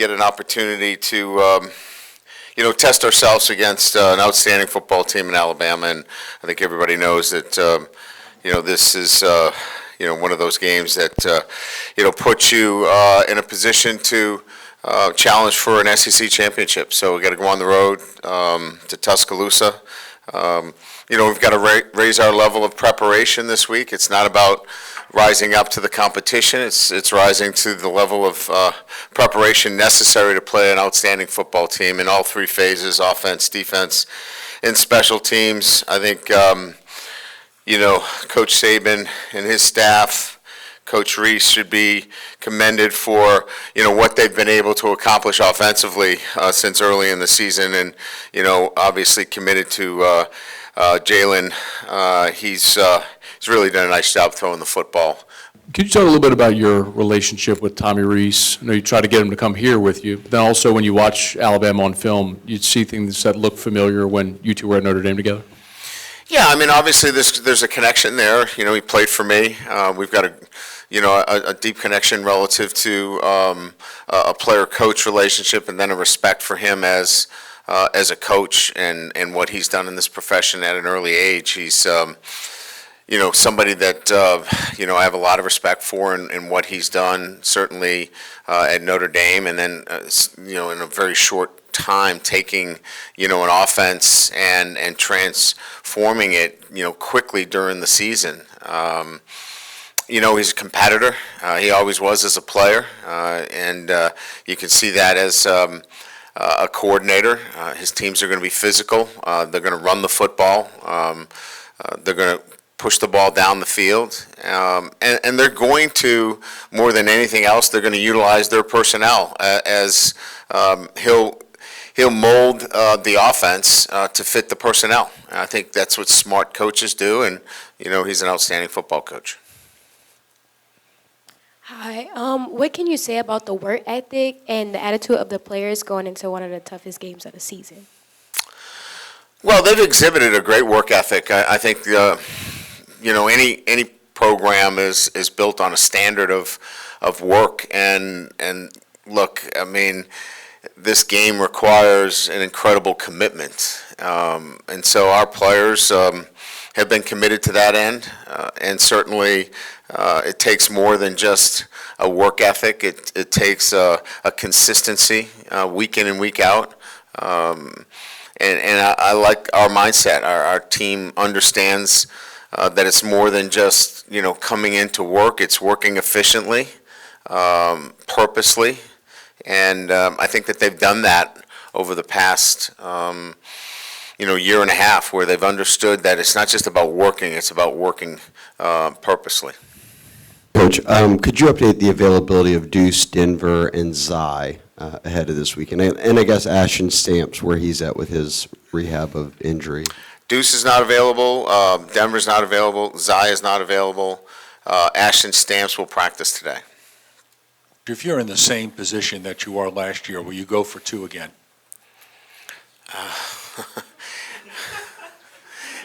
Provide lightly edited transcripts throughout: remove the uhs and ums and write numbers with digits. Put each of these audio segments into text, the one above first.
get an opportunity to, test ourselves against an outstanding football team in Alabama. And I think everybody knows that, this is, one of those games that, puts you in a position to challenge for an SEC championship. So we got to go on the road to Tuscaloosa. We've got to raise our level of preparation this week. It's not about rising up to the competition. It's rising to the level of preparation necessary to play an outstanding football team in all three phases: offense, defense, and special teams. I think Coach Saban and his staff, Coach Reese, should be commended for what they've been able to accomplish offensively since early in the season, and obviously committed to Jalen. He's really done a nice job throwing the football. Could you talk a little bit about your relationship with Tommy Reese? I know you try to get him to come here with you, but then also when you watch Alabama on film, you'd see things that look familiar when you two were at Notre Dame together. Yeah, I mean, obviously there's a connection there. He played for me. We've got a deep connection relative to a player-coach relationship, and then a respect for him as a coach and what he's done in this profession at an early age. He's somebody that I have a lot of respect for and what he's done, certainly at Notre Dame, and then in a very short time taking an offense and transforming it quickly during the season. He's a competitor. He always was as a player, and you can see that as a coordinator. His teams are going to be physical. They're going to run the football. They're going to push the ball down the field, and they're going to, more than anything else, they're going to utilize their personnel as he'll mold the offense to fit the personnel. And I think that's what smart coaches do, and he's an outstanding football coach. Hi. What can you say about the work ethic and the attitude of the players going into one of the toughest games of the season? Well, they've exhibited a great work ethic. I think any program is built on a standard of work, and look, I mean, this game requires an incredible commitment, and so our players have been committed to that end, and certainly it takes more than just a work ethic. It takes a consistency week in and week out. And I like our mindset. Our team understands that it's more than just coming into work. It's working efficiently, purposely, and I think that they've done that over the past year and a half, where they've understood that it's not just about working; it's about working purposely. Coach, could you update the availability of Duce, Denver, and Zy ahead of this weekend? And I guess Ashton Stamps, where he's at with his rehab of injury. Duce is not available. Denver's not available. Zy is not available. Ashton Stamps will practice today. If you're in the same position that you are last year, will you go for two again?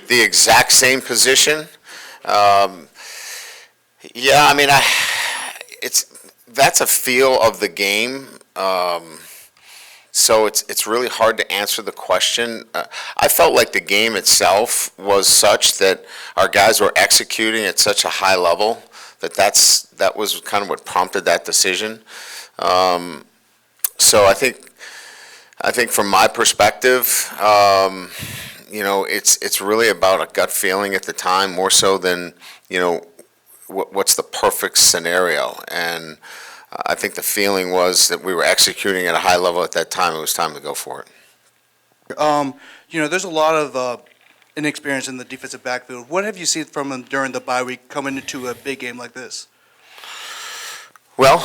The exact same position? Yeah, I mean, that's a feel of the game. So it's really hard to answer the question. I felt like the game itself was such that our guys were executing at such a high level that was kind of what prompted that decision. So I think from my perspective, it's really about a gut feeling at the time, more so than what's the perfect scenario. And I think the feeling was that we were executing at a high level at that time. It was time to go for it. There's a lot of inexperience in the defensive backfield. What have you seen from them during the bye week coming into a big game like this? Well,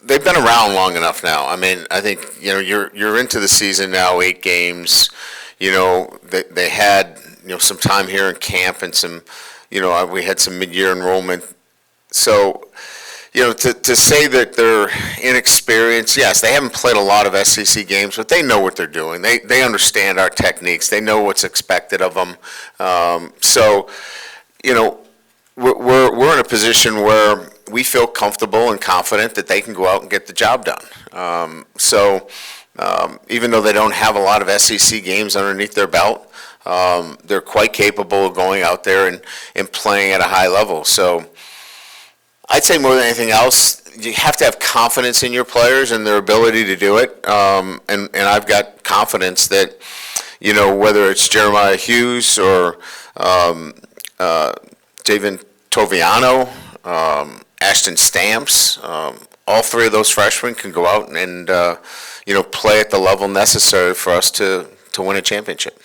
they've been around long enough now. I mean, I think you're into the season now, 8 games. They had some time here in camp and some. We had some mid-year enrollment. So, to say that they're inexperienced, yes, they haven't played a lot of SEC games, but they know what they're doing. They understand our techniques. They know what's expected of them. So, we're in a position where, we feel comfortable and confident that they can go out and get the job done. Even though they don't have a lot of SEC games underneath their belt, they're quite capable of going out there and playing at a high level. So I'd say more than anything else, you have to have confidence in your players and their ability to do it. And I've got confidence that, whether it's Jeremiah Hughes or Jaden Toviano, Ashton Stamps, all three of those freshmen can go out and play at the level necessary for us to win a championship.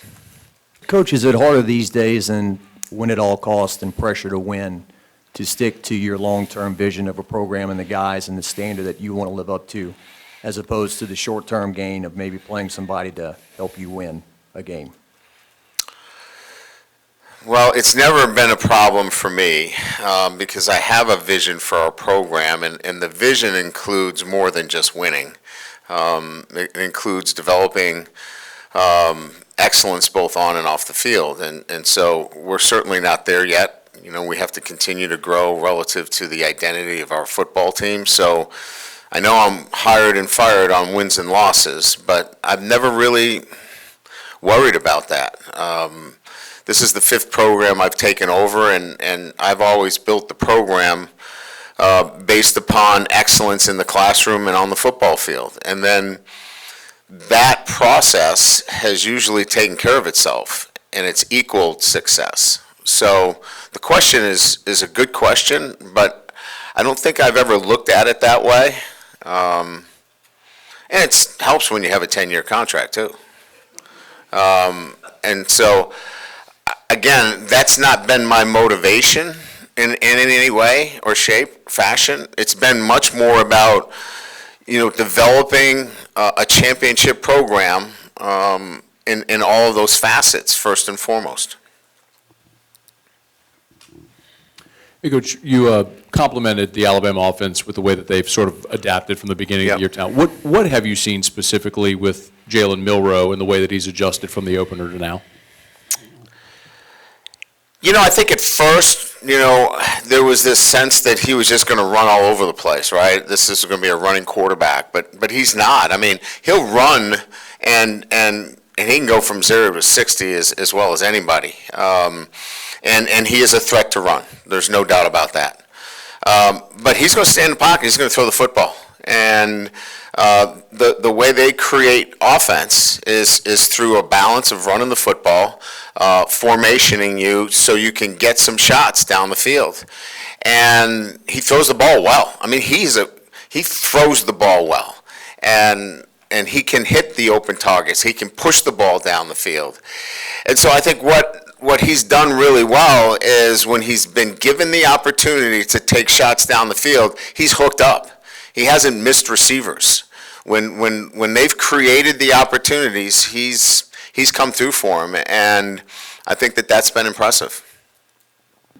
Coach, is it harder these days than win at all costs and pressure to win to stick to your long-term vision of a program and the guys and the standard that you want to live up to, as opposed to the short-term gain of maybe playing somebody to help you win a game? Well, it's never been a problem for me because I have a vision for our program, and the vision includes more than just winning. It includes developing excellence both on and off the field, and so we're certainly not there yet. We have to continue to grow relative to the identity of our football team. So I know I'm hired and fired on wins and losses, but I've never really worried about that. This is the 5th program I've taken over, and I've always built the program based upon excellence in the classroom and on the football field. And then that process has usually taken care of itself, and it's equaled success. So the question is a good question, but I don't think I've ever looked at it that way. And it helps when you have a 10-year contract, too. And so, again, that's not been my motivation in any way or shape, fashion. It's been much more about, developing a championship program in all of those facets, first and foremost. Hey, Coach, you complimented the Alabama offense with the way that they've sort of adapted from the beginning of the year to now. What have you seen specifically with Jalen Milroe and the way that he's adjusted from the opener to now? I think at first, there was this sense that he was just going to run all over the place, right? This is going to be a running quarterback, but he's not. I mean, he'll run and he can go from 0 to 60 as well as anybody. And he is a threat to run. There's no doubt about that. But he's going to stay in the pocket. He's going to throw the football. And the way they create offense is through a balance of running the football, formationing you so you can get some shots down the field. And he throws the ball well. I mean, he throws the ball well. And he can hit the open targets. He can push the ball down the field. And so I think what he's done really well is when he's been given the opportunity to take shots down the field, he's hooked up. He hasn't missed receivers. When they've created the opportunities, he's come through for them, and I think that's been impressive.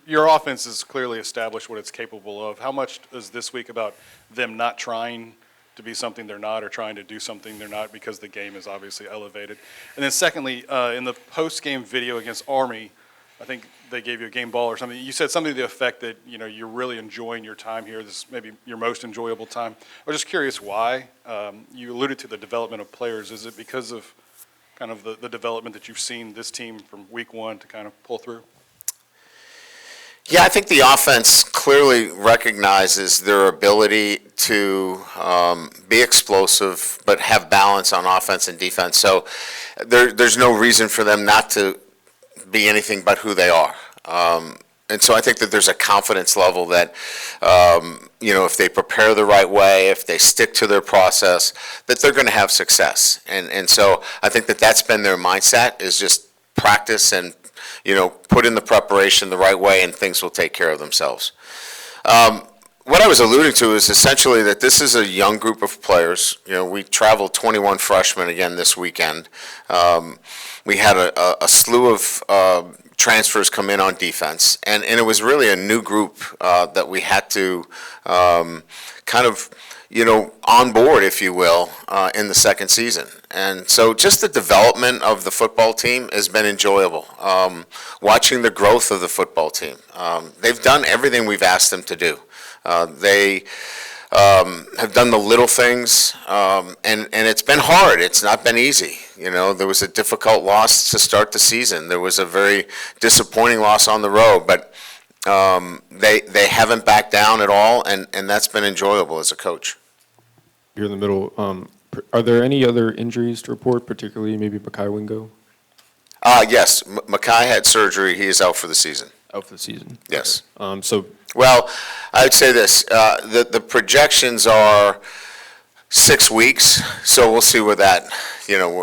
Your offense has clearly established what it's capable of. How much is this week about them not trying to be something they're not or trying to do something they're not because the game is obviously elevated? And then secondly, in the post-game video against Army, I think they gave you a game ball or something. You said something to the effect that, you're really enjoying your time here. This is maybe your most enjoyable time. I was just curious why. You alluded to the development of players. Is it because of kind of the development that you've seen this team from week 1 to kind of pull through? Yeah, I think the offense clearly recognizes their ability to be explosive but have balance on offense and defense. So there's no reason for them not to be anything but who they are. And so I think that there's a confidence level that, if they prepare the right way, if they stick to their process, that they're going to have success. And so I think that's been their mindset, is just practice and, put in the preparation the right way, and things will take care of themselves. What I was alluding to is essentially that this is a young group of players. We traveled 21 freshmen again this weekend. We had a slew of transfers come in on defense, and it was really a new group that we had to kind of, on board, if you will, in the second season. And so just the development of the football team has been enjoyable. Watching the growth of the football team. They've done everything we've asked them to do. They have done the little things, and it's been hard. It's not been easy. There was a difficult loss to start the season. There was a very disappointing loss on the road, but they haven't backed down at all, and that's been enjoyable as a coach. You're in the middle. Are there any other injuries to report, particularly maybe Makai Wingo? Yes, Makai had surgery. He is out for the season. Out for the season? Yes. Okay. Well, I would say this, the projections are 6 weeks, so we'll see where that,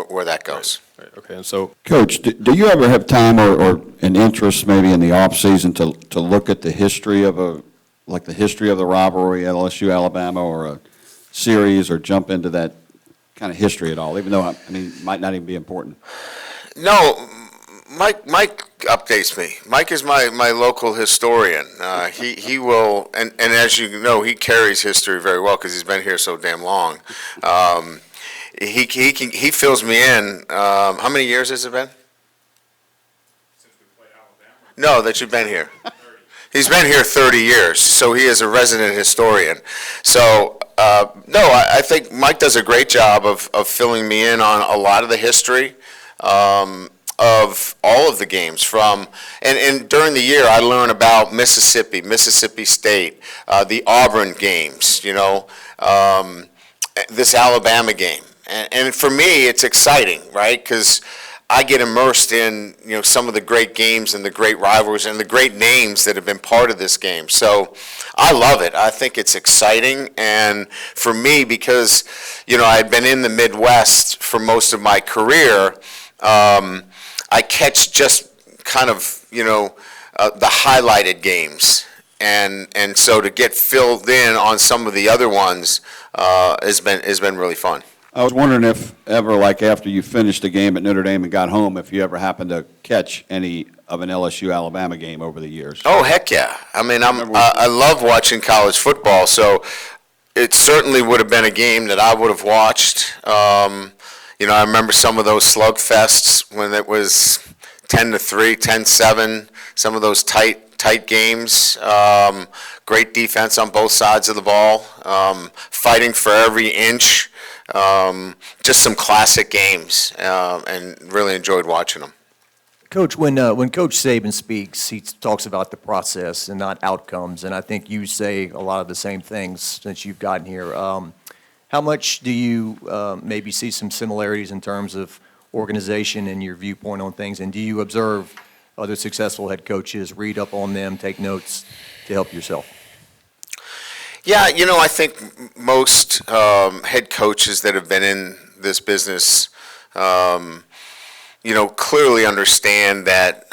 where that goes. Right, okay, and so, Coach, do you ever have time or an interest maybe in the offseason to look at the history of the history of the rivalry, LSU Alabama, or a series, or jump into that kind of history at all, even though, it might not even be important? No, Mike updates me. Mike is my local historian. He will, and as you know, he carries history very well because he's been here so damn long. He fills me in. How many years has it been? Since we played Alabama? No, that you've been here. 30. He's been here 30 years, so he is a resident historian. So, no, I think Mike does a great job of filling me in on a lot of the history of all of the games and during the year I learn about Mississippi State, the Auburn games, this Alabama game. And for me, it's exciting, right? Because I get immersed in, some of the great games and the great rivalries and the great names that have been part of this game. So I love it. I think it's exciting. And for me, because, I had been in the Midwest for most of my career, I catch just kind of, the highlighted games. And so to get filled in on some of the other ones has been really fun. I was wondering if ever, like after you finished the game at Notre Dame and got home, if you ever happened to catch any of an LSU Alabama game over the years. Oh, heck yeah. I love watching college football, so it certainly would have been a game that I would have watched. I remember some of those slugfests when it was 10-3, 10-7, some of those tight games. Great defense on both sides of the ball, fighting for every inch. Just some classic games, and really enjoyed watching them. Coach, when Coach Saban speaks, he talks about the process and not outcomes, and I think you say a lot of the same things since you've gotten here. How much do you maybe see some similarities in terms of organization and your viewpoint on things, and do you observe other successful head coaches, read up on them, take notes to help yourself? Yeah, I think most head coaches that have been in this business, clearly understand that,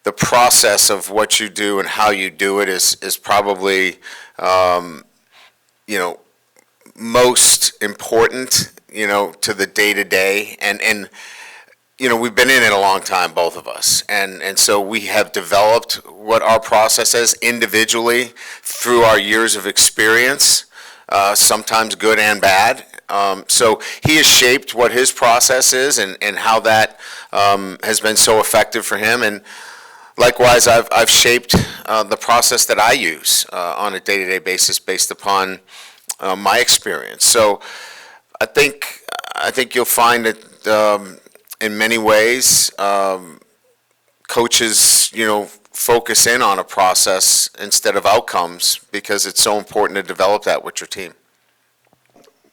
the process of what you do and how you do it is probably, most important, to the day-to-day. And we've been in it a long time, both of us. And so we have developed what our process is individually through our years of experience, sometimes good and bad. So he has shaped what his process is and how that has been so effective for him. And likewise, I've shaped the process that I use on a day-to-day basis based upon my experience. So I think you'll find that in many ways, coaches, focus in on a process instead of outcomes because it's so important to develop that with your team.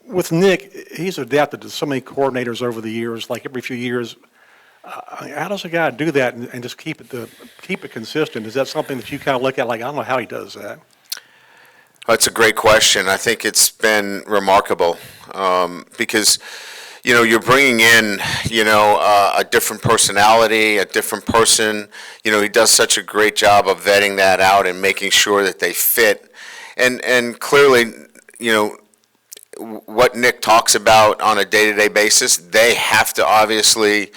With Nick, he's adapted to so many coordinators over the years, like every few years. How does a guy do that and just keep it consistent? Is that something that you kind of look at like, I don't know how he does that? That's a great question. I think it's been remarkable because, you're bringing in, a different personality, a different person. He does such a great job of vetting that out and making sure that they fit. And clearly, what Nick talks about on a day-to-day basis, they have to obviously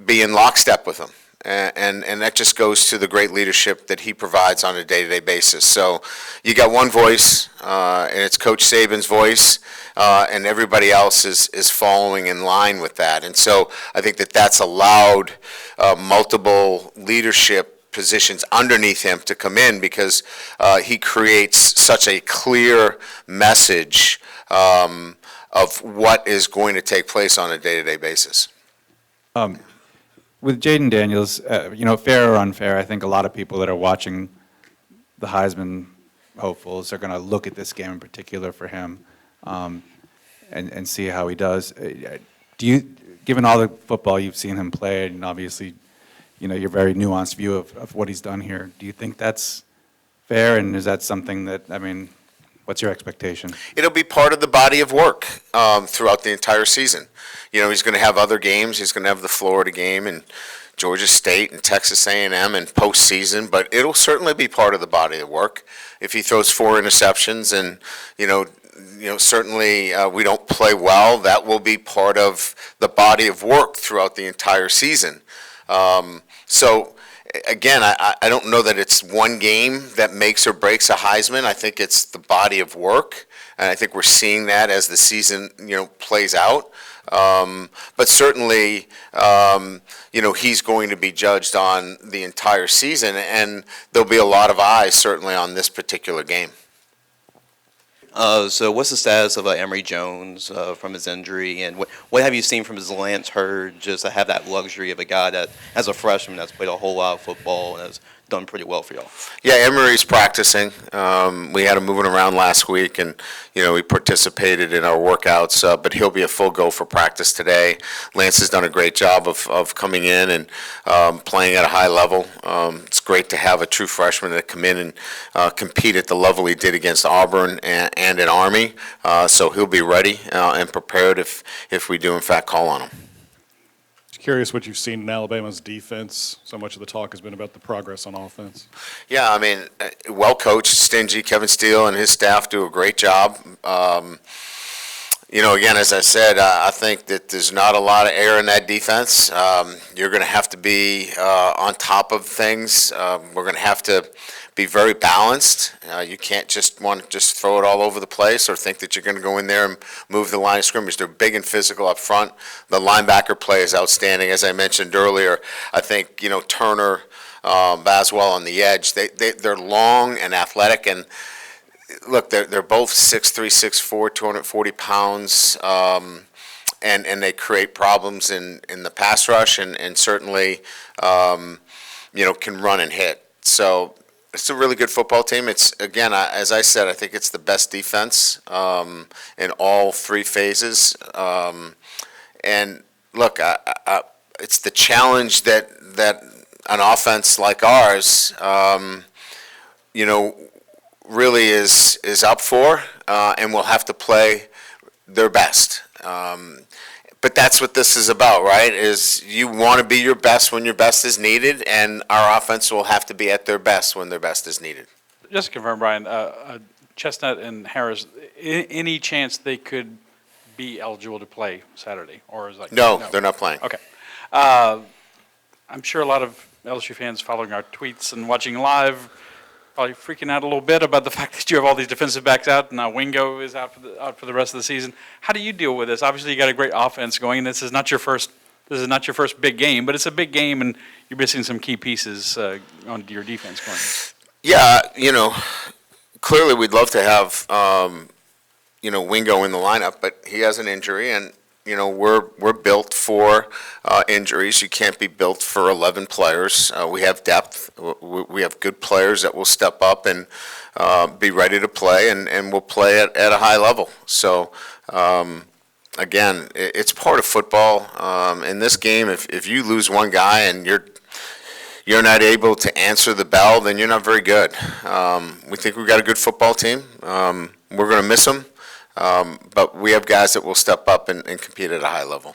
be in lockstep with him. And that just goes to the great leadership that he provides on a day-to-day basis. So you got one voice, and it's Coach Saban's voice, and everybody else is following in line with that. And so I think that that's allowed multiple leadership positions underneath him to come in because he creates such a clear message of what is going to take place on a day-to-day basis. With Jaden Daniels, fair or unfair, I think a lot of people that are watching the Heisman hopefuls are going to look at this game in particular for him and see how he does. Do you, given all the football you've seen him play, and obviously, your very nuanced view of what he's done here, do you think that's fair, and is that something that, what's your expectation? It'll be part of the body of work throughout the entire season. He's going to have other games. He's going to have the Florida game and Georgia State and Texas A&M and postseason, but it'll certainly be part of the body of work. If he throws 4 interceptions and, certainly we don't play well, that will be part of the body of work throughout the entire season. So, again, I don't know that it's one game that makes or breaks a Heisman. I think it's the body of work, and I think we're seeing that as the season, plays out. But certainly, he's going to be judged on the entire season, and there'll be a lot of eyes certainly on this particular game. So what's the status of Emory Jones from his injury, and what have you seen from his Lance Hurd, just to have that luxury of a guy that, as a freshman, that's played a whole lot of football and has done pretty well for y'all? Yeah, Emory's practicing. We had him moving around last week, and he participated in our workouts. But he'll be a full go for practice today. Lance has done a great job of coming in and playing at a high level. It's great to have a true freshman that come in and compete at the level he did against Auburn and at Army. So he'll be ready and prepared if we do in fact call on him. Curious what you've seen in Alabama's defense. So much of the talk has been about the progress on offense. Yeah, well coached, stingy. Kevin Steele and his staff do a great job. Again, as I said, I think that there's not a lot of air in that defense. You're going to have to be on top of things. We're going to have to be very balanced. You can't just want to just throw it all over the place or think that you're going to go in there and move the line of scrimmage. They're big and physical up front. The linebacker play is outstanding. As I mentioned earlier, I think, Turner, Baswell on the edge, they're long and athletic, and look, they're both 6'3", 6'4", 240 pounds, and they create problems in the pass rush and certainly, can run and hit. So it's a really good football team. It's, again, as I said, I think it's the best defense in all 3 phases. And look, it's the challenge that an offense like ours, really is up for, and will have to play their best. But that's what this is about, right? Is you want to be your best when your best is needed, and our offense will have to be at their best when their best is needed. Just to confirm, Brian, Chestnut and Harris, any chance they could be eligible to play Saturday, or is like no, they're not playing. Okay. I'm sure a lot of LSU fans following our tweets and watching live probably freaking out a little bit about the fact that you have all these defensive backs out, and now Wingo is out for the rest of the season. How do you deal with this? Obviously, you got a great offense going, and this is not your first big game, but it's a big game, and you're missing some key pieces on your defense going. Yeah, clearly we'd love to have Wingo in the lineup, but he has an injury, and we're built for injuries. You can't be built for 11 players. We have depth. We have good players that will step up and be ready to play, and we'll play at a high level. So, again, it's part of football. In this game, if you lose one guy and you're not able to answer the bell, then you're not very good. We think we've got a good football team. We're going to miss them. But we have guys that will step up and compete at a high level.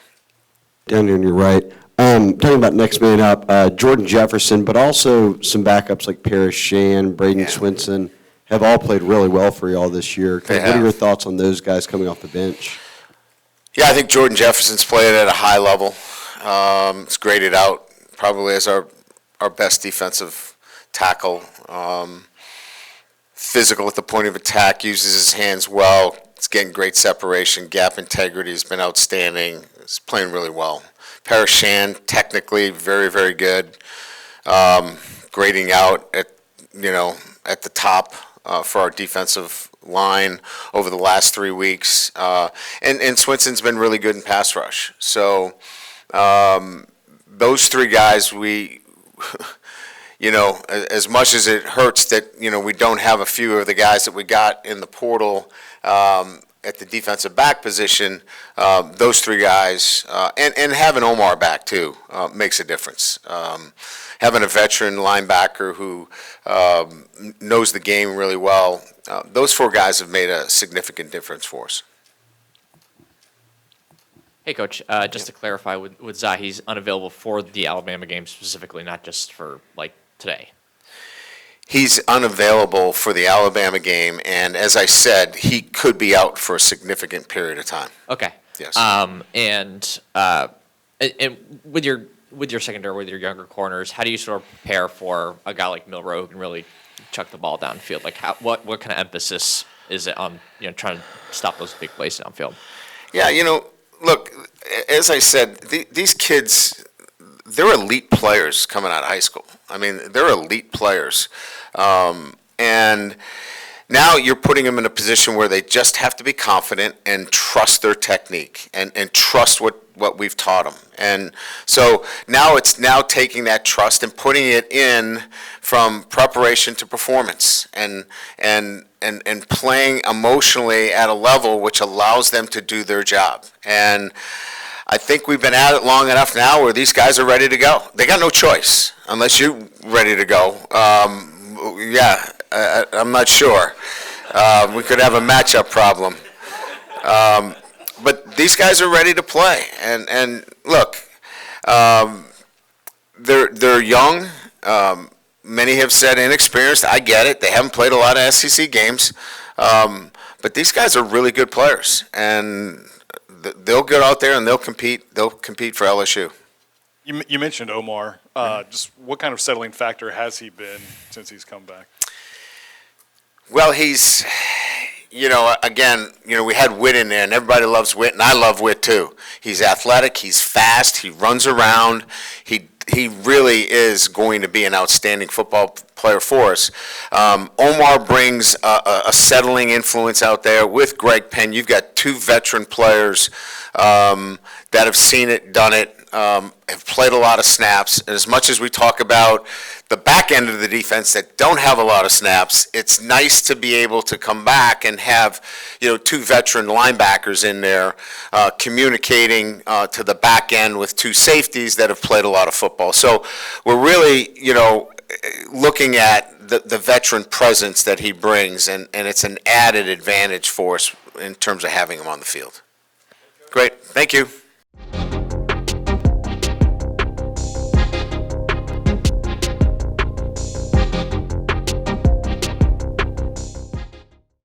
Down here on your right. Talking about next man up, Jordan Jefferson, but also some backups like Paris Shan, Braden Swinson, have all played really well for y'all this year. They What are have. your thoughts on those guys coming off the bench? Yeah, I think Jordan Jefferson's playing at a high level. It's graded out probably as our best defensive tackle. Physical at the point of attack, uses his hands well. It's getting great separation. Gap integrity has been outstanding. He's playing really well. Parashan, technically very, very good. Grading out at the top for our defensive line over the last 3 weeks. And Swinson's been really good in pass rush. So those three guys, we, as much as it hurts that, we don't have a few of the guys that we got in the portal at the defensive back position, those three guys, and having Omar back too, makes a difference. Having a veteran linebacker who knows the game really well, those four guys have made a significant difference for us. Hey, Coach, just to clarify, with Zai, he's unavailable for the Alabama game specifically, not just for, today. He's unavailable for the Alabama game, and as I said, he could be out for a significant period of time. Okay. Yes. And with your secondary, with your younger corners, how do you sort of prepare for a guy like Milroe who can really chuck the ball downfield? What kind of emphasis is it on trying to stop those big plays downfield? Yeah, look, as I said, these kids, they're elite players coming out of high school. I mean, they're elite players. And now you're putting them in a position where they just have to be confident and trust their technique and trust what we've taught them. And so now it's taking that trust and putting it in from preparation to performance and playing emotionally at a level which allows them to do their job. And I think we've been at it long enough now where these guys are ready to go. They got no choice unless you're ready to go. I'm not sure. We could have a matchup problem. But these guys are ready to play. And look, they're young. Many have said inexperienced. I get it. They haven't played a lot of SEC games. But these guys are really good players. And they'll get out there and they'll compete. They'll compete for LSU. You mentioned Omar. Just what kind of settling factor has he been since he's come back? Well, he's, again, we had Witt in there, and everybody loves Witt, and I love Witt too. He's athletic, he's fast, he runs around. He really is going to be an outstanding football player for us. Omar brings a settling influence out there with Greg Penn. You've got two veteran players that have seen it, done it, have played a lot of snaps. And as much as we talk about the back end of the defense that don't have a lot of snaps, it's nice to be able to come back and have, two veteran linebackers in there communicating to the back end with two safeties that have played a lot of football. So we're really, looking at the veteran presence that he brings, and it's an added advantage for us in terms of having him on the field. Great. Thank you.